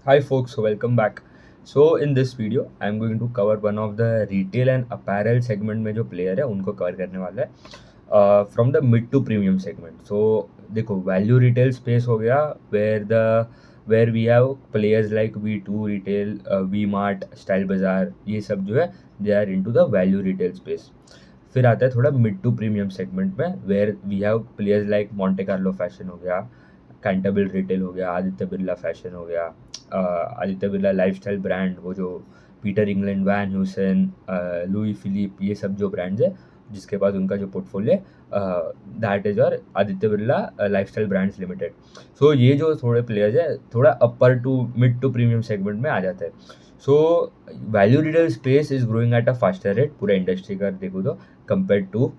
Hi folks, welcome back. So in this video, I'm going to cover one of the retail and apparel segment में जो player है उनको cover करने वाला है from the mid to premium segment. So देखो value retail space हो गया where we have players like V2 retail, V-Mart, Style Bazaar ये सब जो है they are into the value retail space. फिर आता है थोड़ा मिड टू प्रीमियम सेगमेंट में where we have players like Monte Carlo fashion हो गया, कैंटरबिल रिटेल हो गया, आदित्य बिरला फैशन हो गया, आदित्य बिरला लाइफस्टाइल ब्रांड, वो जो Peter England, Van Heusen, Louis Philippe, ये सब जो ब्रांड्स है जिसके पास उनका जो पोर्टफोलियो दैट इज और Aditya Birla lifestyle brands limited. So ये जो थोड़े प्लेयर्स है थोड़ा upper to mid to premium segment में आ जाते हैं. So value retail space is growing at a faster rate पूरा इंडस्ट्री का देखो तो compare to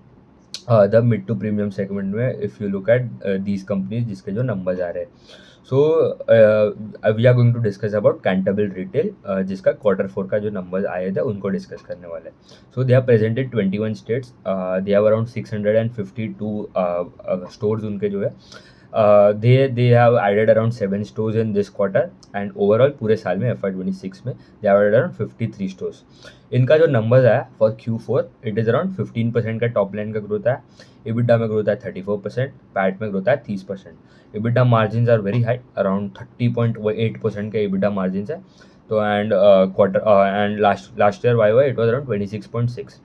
the mid to premium segment में. If you look at these companies जिसके जो नंबर्स आ रहे हैं. So we are going to discuss about Cantabil retail जिसका Q4 का जो नंबर्स आए थे उनको डिस्कस करने वाले हैं. So they are presented 21 states, they have around 652 stores उनके जो है. They have added around 7 stores in this quarter and overall पूरे साल में FY26 में they have added around 53 stores. इनका जो नंबर्स आया for Q4 it is around 15% का टॉप लाइन का ग्रोथ है, EBITDA में ग्रोथ है 34%, पैट में ग्रोथ है 30%. EBITDA margin are very high, around 30.8% के EBITDA मार्जिन है. तो and and last year why it was around 26.6.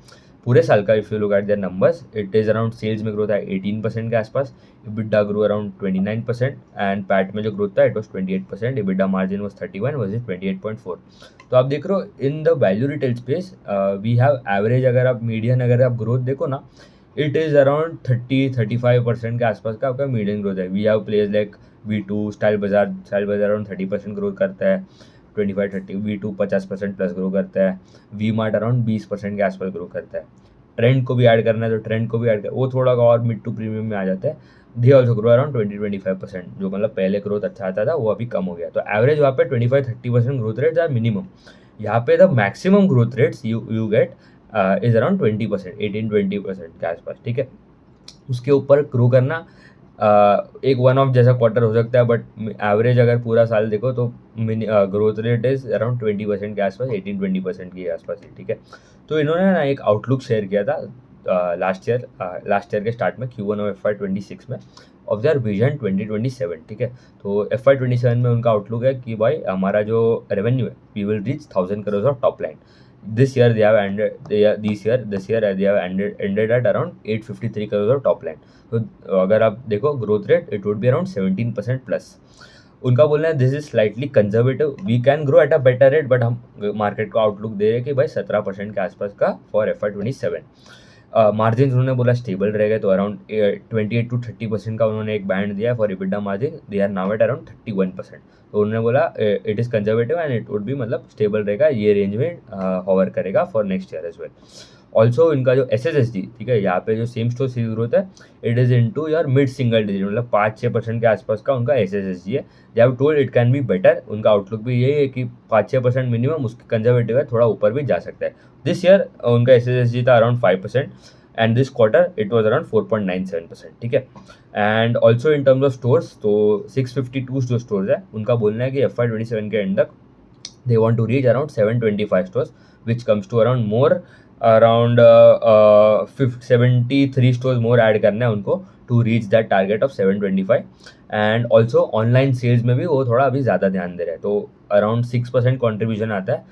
पूरे साल का if you look at their numbers it is around sales में ग्रोथ है 18% के आसपास, EBITDA grow around 29% and PAT में जो ग्रोथ था it was 28%, EBITDA margin was 31 versus 28.4. तो आप देख रहे हो in the value retail space we have average, अगर आप मीडियन अगर आप ग्रोथ देखो ना इट इज़ अराउंड 35% के आसपास का आपका मीडियन ग्रोथ है. We have players like V2, style Baazar around 30% growth करता है, 25-30. V2 50% प्लस ग्रो करता है, V-Mart अराउंड 20% के आसपास ग्रो करता है. ट्रेंड को भी ऐड करना है तो ट्रेंड को भी ऐड कर, वो थोड़ा और मिड टू प्रीमियम में आ जाता है. दे ऑल्सो ग्रो अराउंड 20-25%, जो मतलब पहले ग्रोथ अच्छा आता था वो अभी कम हो गया. तो एवरेज वहाँ पे 25-30% ग्रोथ रेट्स आर मिनिमम. यहाँ पे the maximum growth rates you get is around 20%, 18-20% के आसपास. ठीक है, उसके ऊपर ग्रो करना एक वन ऑफ जैसा क्वार्टर हो सकता है, बट एवरेज अगर पूरा साल देखो तो ग्रोथ रेट इज अराउंड 20% के आसपास, 18-20% के आसपास ही. ठीक है, तो इन्होंने ना एक आउटलुक शेयर किया था लास्ट ईयर के स्टार्ट में Q1 ऑफ FY26 में ऑफ देयर विजन 2027. ठीक है, तो FY27 में उनका आउटलुक है कि भाई हमारा जो रेवेन्यू है we will reach 1000 crore of top line. This year they have they have ended at around 853 crores of top line. तो अगर आप देखो growth rate it would be around 17% प्लस. उनका बोलना है this is slightly conservative, we can grow at a better rate, but हम market को आउटलुक दे रहे हैं कि भाई 17% के आसपास का फॉर FY27. मार्जिन उन्होंने बोला स्टेबल रहेगा, तो अराउंड 28-30% का उन्होंने एक बैंड दिया for EBITDA margin. They are now at around 31%. तो उन्होंने बोला it is conservative and it would be मतलब स्टेबल रहेगा, ये रेंज में हॉवर करेगा for next year as well. Also इनका जो SSSG, ठीक है, यहाँ पे जो सेम स्टोर सेल्स ग्रोथ है it is into your mid single digit, मतलब 5-6% के आसपास का उनका SSSG है. They have told it can be better. उनका आउटलुक भी यही है कि 5-6% मिनिमम, उसके कंजर्वेटिव है, थोड़ा ऊपर भी जा सकता है. दिस ईयर उनका SSSG था around 5% and this quarter it was around 4.97%. ठीक है, and also in terms of stores तो 652 जो स्टोर्स है उनका बोलना है कि FY27 के एंड तक they want to reach around 725 stores, which comes to around more around 73 stores more add करना है उनको to reach that target of 725. And also online sales में भी वो थोड़ा अभी ज़्यादा ध्यान दे रहे हैं, तो अराउंड 6% कॉन्ट्रीब्यूशन आता है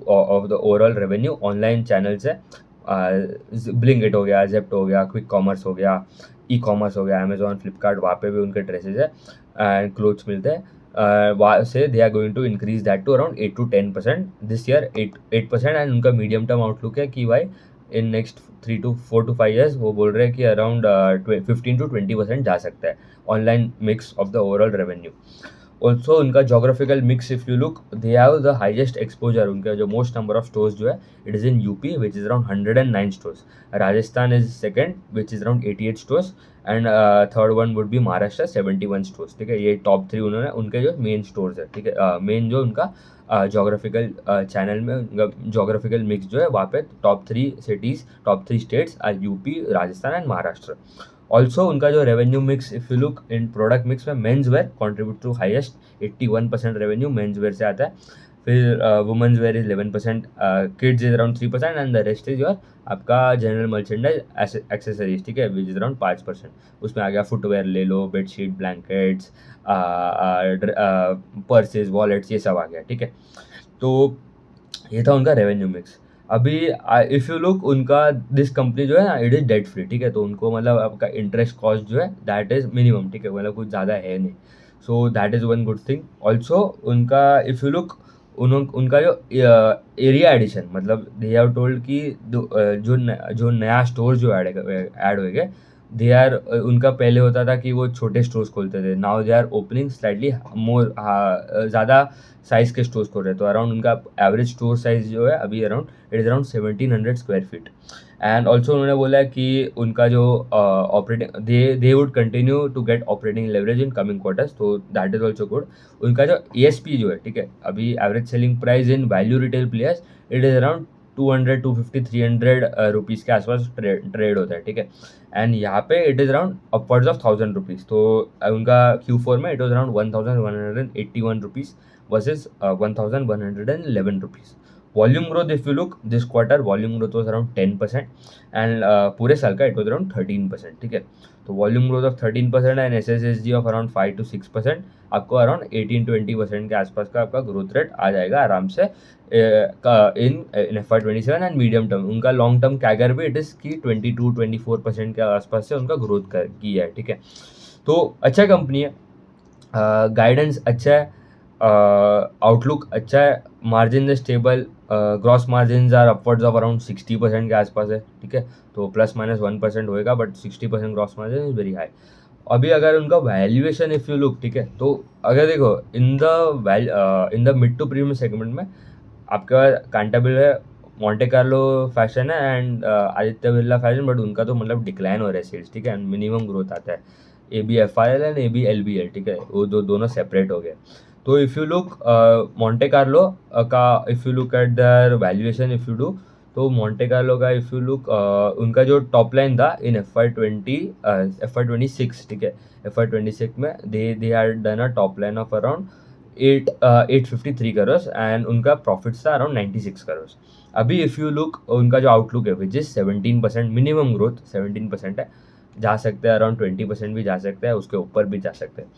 of the overall revenue online channel से. ब्लिंकिट हो गया, जेप्टो हो गया, क्विक कॉमर्स हो गया, ई कॉमर्स हो गया, अमेजोन, फ्लिपकार्ट, वहाँ पे भी उनके ड्रेसेस है एंड क्लोथ्स मिलते हैं. वहाँ से they are going to increase that to around 8-10% this year, 8%. And उनका मीडियम टर्म आउटलुक है कि भाई इन नेक्स्ट 3-4 to 5 years वो बोल रहे हैं कि अराउंड 15-20% जा सकता है online mix of the overall revenue. Also उनका geographical mix if you look they have the highest exposure, उनका जो मोस्ट नंबर ऑफ स्टोर्स जो है it is in UP which is around 109 stores. Rajasthan is second which is around 88 stores and third one would be Maharashtra 71 stores. ठीक है, ये top 3 उन्होंने उनके जो मेन स्टोर्स है. ठीक है, मेन जो उनका जोग्राफिकल चैनल में उनका जोग्राफिकल मिक्स जो है वहाँ पे top 3 cities, top 3 states are UP, Rajasthan and Maharashtra. Also उनका जो revenue mix, if you look in product mix में, men's wear contribute to highest 81% revenue men's wear से आता है, फिर women's wear is 11%, kids is around 3% and the rest is your आपका general merchandise accessories, ठीक है, विच इज अराउंड 5%। उसमें आ गया फुटवेयर ले लो, बेडशीट, ब्लैंकेट्स, पर्सेज, वॉलेट्स, ये सब आ गया, ठीक है। तो ये था उनका रेवेन्यू मिक्स। अभी इफ़ यू लुक उनका दिस कंपनी जो है ना, इट इज़ डेट फ्री, ठीक है। तो उनको मतलब आपका इंटरेस्ट कॉस्ट जो है दैट इज़ मिनिमम, ठीक है, मतलब कुछ ज़्यादा है नहीं। So that is one good thing. Also उनका इफ़ यू लुक उनका जो एरिया एडिशन, मतलब दे हैव टोल्ड कि जो नया स्टोर जो ऐड होएगा, दे आर उनका पहले होता था कि वो छोटे स्टोर्स खोलते थे, now they are opening slightly more, ज़्यादा साइज़ के स्टोर्स खोल रहे हैं। तो अराउंड उनका एवरेज स्टोर साइज़ जो है अभी around it is around 1700 square feet. And also उन्होंने बोला है कि उनका जो operating they would continue to get operating leverage in coming quarters, तो दैट इज़ ऑल्सो गुड। उनका जो ASP जो है, ठीक है, अभी average selling price in value retail players it is around 200, 250, 300 rupees के आसपास ट्रेड होता है, ठीक है। एंड यहाँ पे it is around upwards of 1000 rupees. तो उनका Q4 में it was around 1181 rupees versus 1111 rupees. Volume growth if you look this quarter, volume growth was around 10% and पूरे साल का इट वॉज अराउंड 13%, ठीक है। तो volume growth of 13% and SSSG of around 5 to 6%, आपको अराउंड 18-20% के आसपास का आपका ग्रोथ रेट आ जाएगा आराम से इन FY27 एंड मीडियम टर्म। उनका लॉन्ग टर्म कैगर भी इट इज़ की 22-24% के आसपास से उनका ग्रोथ किया है, ठीक है। तो अच्छा कंपनी है, गाइडेंस अच्छा है, आउटलुक अच्छा है, margin is stable, gross margin are upwards of around 60% के आसपास है, ठीक है। तो ±1% होएगा, but 60% gross margin is very high. अभी अगर उनका वैल्यूएशन इफ यू लुक, ठीक है, तो अगर देखो in the mid to premium segment में आपका कांटाबिल है, मॉन्टे कार्लो फैशन है and Aditya Birla fashion, but उनका तो मतलब डिक्लाइन हो रहा है सेल्स, ठीक है, एंड मिनिमम ग्रोथ आता है। ABFIL एंड ABLBL, ठीक है, वो दोनों सेपरेट हो गए। तो if you look Monte Carlo का, if you look at their valuation, if you do, तो मॉन्टे कार्लो का इफ़ यू लुक उनका जो टॉप लाइन था इन FY26, ठीक है, FY26 में they had done a top line of around 853 crore and उनका प्रॉफिट्स था अराउंड 96 करोड़। अभी इफ़ यू लुक उनका जो आउटलुक है विच इज़ 17%, मिनिमम ग्रोथ 17% है, जा सकते हैं अराउंड 20% भी जा सकता है, उसके ऊपर भी जा सकते हैं।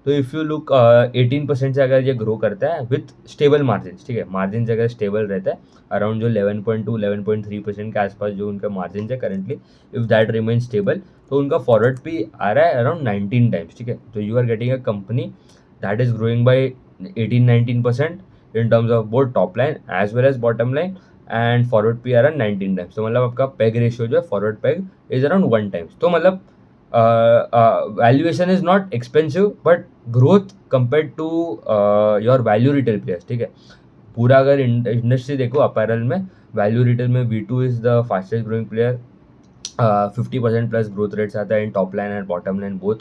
तो इफ़ यू लुक 18% से अगर ये ग्रो करता है विथ स्टेबल मार्जिन, ठीक है, मार्जिन अगर स्टेबल रहता है अराउंड जो 11.2-11.3% के आसपास जो उनका मार्जिन है currently, if that remain stable, तो उनका फॉरवर्ड भी आ रहा है अराउंड 19 टाइम्स, ठीक है। तो you are getting a company that is growing by 18-19% in terms of both top line as well as bottom line, and forward P around 19 times। तो मतलब आपका पेग रेशियो जो है forward PEG is around 1 times। तो मतलब valuation is not expensive but growth compare to your value retail players, ठीक है। पूरा अगर इंडस्ट्री देखो अपैरल में, वैल्यू रिटेल में V2 is the fastest growing player, 50% plus growth rates आता है in top line and bottom line both,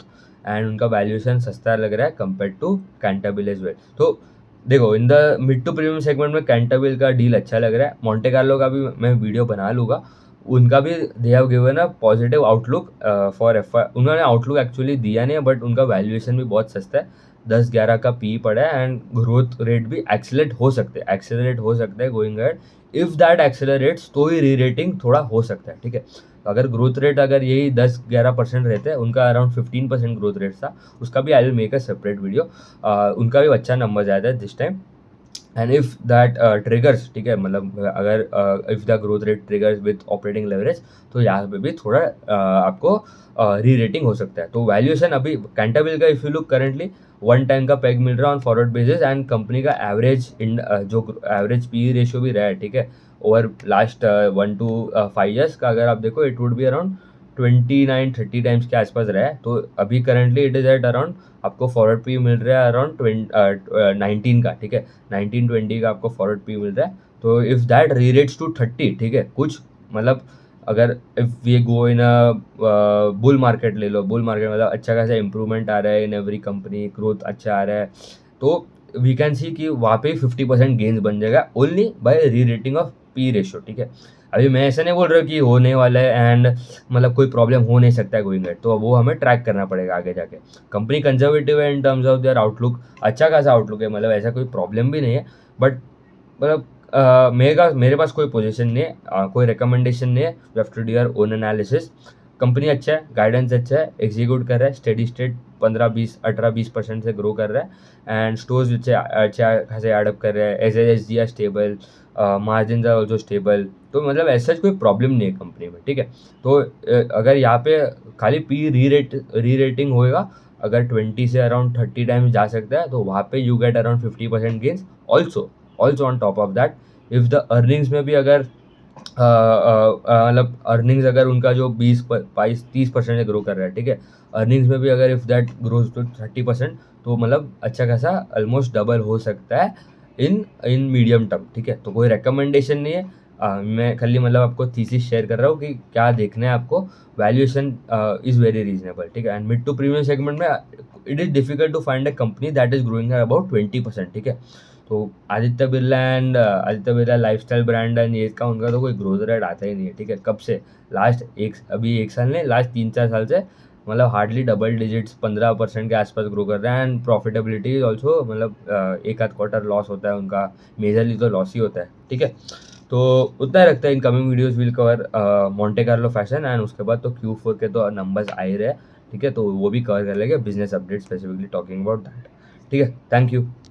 and उनका वैल्यूएशन सस्ता लग रहा है compare to Cantabil as well. तो देखो in the mid to premium segment में कैंटाबिल का डील अच्छा लग रहा है, मॉन्टे कार्लो का भी मैं वीडियो बना लूँगा, उनका भी they have given a positive outlook for उन्होंने आउटलुक एक्चुअली दिया नहीं है, बट उनका वैल्यूएशन भी बहुत सस्ता है, 10-11 का पी पड़ा है एंड ग्रोथ रेट भी एक्सेलरेट हो सकते हैं going ahead. If that accelerates तो ही री रेटिंग थोड़ा हो सकता है, ठीक है। अगर ग्रोथ रेट अगर यही 10-11% रहते हैं, उनका अराउंड 15% ग्रोथ रेट था, उसका भी I will make a separate video, उनका भी अच्छा नंबर जाता है this time. And if that triggers, ठीक है, मतलब अगर if the growth rate triggers with operating leverage, तो यहाँ पे भी थोड़ा आपको री रेटिंग हो सकता है। तो वैल्यूएशन अभी कैंटाबिल का if you look currently 1 time का पेग मिल रहा है on forward basis, and company का एवरेज जो एवरेज पी रेशियो भी रहा है, ठीक है, ओवर लास्ट 1 to 5 ईयर्स का अगर आप देखो it would be around 29-30 times के आसपास रहा है। तो अभी currently it is at around आपको फॉरवर्ड पी मिल रहा है अराउंड 19 का, ठीक है, 19-20 का आपको फॉरवर्ड पी मिल रहा है। तो if that rerates to 30, ठीक है, कुछ मतलब अगर if we go in a bull market ले लो, बुल मार्केट मतलब अच्छा खासा इंप्रूवमेंट आ रहा है इन एवरी कंपनी, ग्रोथ अच्छा आ रहा है, तो वी कैन सी कि वहाँ पे 50% गेन्स बन जाएगा ओनली बाय री रेटिंग ऑफ पी रेशो, ठीक है। अभी मैं ऐसा नहीं बोल रहा कि होने वाला है एंड मतलब कोई प्रॉब्लम हो नहीं सकता है गोइंग एट, तो वो हमें ट्रैक करना पड़ेगा आगे जाके। कंपनी कंजर्वेटिव है in terms of their outlook, अच्छा खासा आउटलुक है, मतलब ऐसा कोई प्रॉब्लम भी नहीं है। बट मतलब मेरे पास कोई पोजीशन नहीं है, कोई रिकमेंडेशन नहीं है। You have to do your own analysis. Company अच्छा है, गाइडेंस अच्छा है, एग्जीक्यूट कर रहा है, स्टेडी स्टेट 15-20 18-20% से ग्रो कर रहा है एंड स्टोर्स अच्छा खासे एडअप कर रहे हैं, S G are stable, margin are also stable. तो मतलब ऐसा कोई प्रॉब्लम नहीं है कंपनी में, ठीक है। तो अगर यहाँ पे खाली पी री रेटिंग होएगा, अगर 20 से अराउंड 30 टाइम्स जा सकता है, तो वहाँ पे you get around 50% gains. Also on top of that, if the earnings में भी अगर मतलब अर्निंग्स अगर उनका जो 20-22-30% से ग्रो कर रहा है, ठीक है, अर्निंग्स में भी अगर इफ दैट ग्रोज टू 30%, तो मतलब अच्छा खासा ऑलमोस्ट डबल हो सकता है इन इन मीडियम टर्म, ठीक है। तो कोई रिकमेंडेशन नहीं है, मैं खाली मतलब आपको थीसिस शेयर कर रहा हूँ कि क्या देखना है आपको। वैल्यूएशन इज़ वेरी रीजनेबल, ठीक है। And mid to premium segment में it is difficult to find a company that is growing about 20%, ठीक है। तो Aditya Birla lifestyle brand and ये का उनका तो कोई ग्रोथ रेट आता ही नहीं है, ठीक है। कब से, अभी एक साल नहीं, लास्ट 3-4 साल से मतलब हार्डली डबल डिजिट्स 15% के आसपास ग्रो कर रहे हैं एंड प्रॉफिटेबिलिटी ऑल्सो मतलब एक आध क्वार्टर लॉस होता है उनका, मेजरली तो लॉस ही होता है, ठीक है। तो उतना ही रखता है। In coming videos will cover Monte Carlo fashion and उसके बाद तो Q4 के तो नंबर्स आ ही रहे, ठीक है। तो वो भी कवर कर लेंगे, business update specifically talking about that, ठीक है। Thank you.